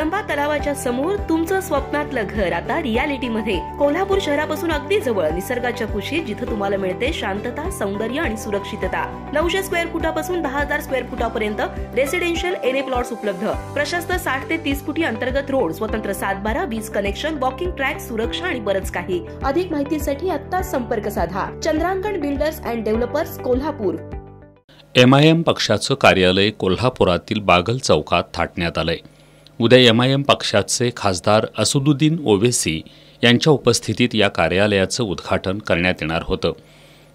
कळंबा तलावाच्या समोर तुमचं स्वप्नातलं घर आता रियालिटीमध्ये। कोल्हापूर शहरापासून अगदी जवळ, निसर्गाच्या कुशीत, जिथे तुम्हाला मिळते शांतता, सौंदर्य आणि सुरक्षितता। 900 स्क्वेअर फुटापासून 10,000 स्क्वेअर फुटापर्यंत रेसिडेन्शियल एनए प्लॉट्स उपलब्ध। प्रशस्त 60 ते 30 फुटी अंतर्गत रोड, स्वतंत्र 7/12 वीज कनेक्शन, वॉकिंग ट्रॅक, सुरक्षा आणि बरंच काही। अधिक माहितीसाठी आता संपर्क साधा। Chandrankan builders and developers, Kolhapur. MIM पक्षाचं कार्यालय कोल्हापुरातील बागल चौकात थाटण्यात आलंय। उद्या एमआयएम पक्षाचे खासदार असदुद्दीन ओवेसी यांच्या उपस्थितीत या कार्यालयाचं उद्घाटन करण्यात येणार होतं।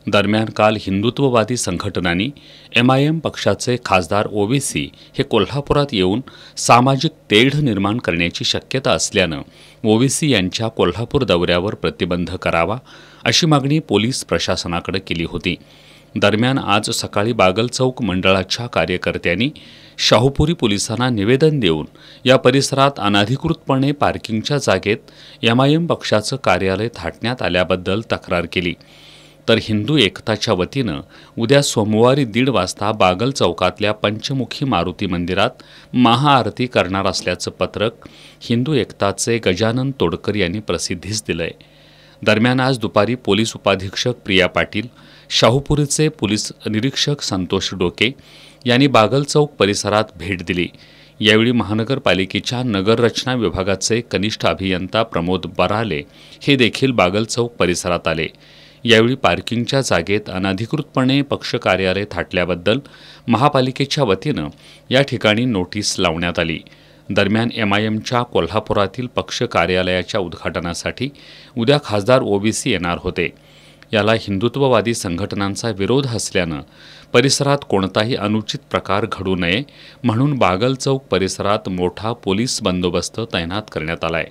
दरम्यान काल हिंदुत्ववादी संघटनांनी एमआयएम पक्षाचे खासदार ओवेसी हे कोल्हापुरात येऊन सामाजिक तेढ निर्माण करण्याची शक्यता असल्यानं ओवेसी यांच्या कोल्हापूर दौऱ्यावर प्रतिबंध करावा अशी मागणी पोलीस प्रशासनाकडे केली होती। दरम्यान आज सकाळी बागल चौक मंडळाच्या कार्यकर्त्यांनी शाहूपुरी पोलिसांना निवेदन देऊन या परिसरात अनधिकृतपणे पार्किंगच्या जागेत एमआयएम पक्षाचं कार्यालय थाटण्यात आल्याबद्दल तक्रार केली। तर हिंदू एकताच्या वतीनं उद्या सोमवारी 1:30 वाजता बागल चौकातल्या पंचमुखी मारुती मंदिरात महाआरती करणार असल्याचं पत्रक हिंदू एकताचे गजानन तोडकर यांनी प्रसिद्धीस दिलंय। दरम्यान आज दुपारी पोलीस उपाधीक्षक प्रिया पाटील, शाहूपुरीचे पोलीस निरीक्षक संतोष डोके यांनी बागल चौक परिसरात भेट दिली। यावेळी महानगरपालिकेच्या नगररचना विभागाचे कनिष्ठ अभियंता प्रमोद बराले हे देखील बागल चौक परिसरात आले। यावेळी पार्किंगच्या जागेत अनधिकृतपणे पक्ष कार्यालय थाटल्याबद्दल महापालिकेच्या वतीनं या ठिकाणी नोटीस लावण्यात आली। दरम्यान एमआयएमच्या कोल्हापुरातील पक्ष कार्यालयाच्या उद्घाटनासाठी उद्या खासदार ओवेसी येणार होते। याला हिंदुत्ववादी संघटनांचा विरोध असल्यानं परिसरात कोणताही अनुचित प्रकार घडू नये म्हणून बागल चौक परिसरात मोठा पोलीस बंदोबस्त तैनात करण्यात आलाय।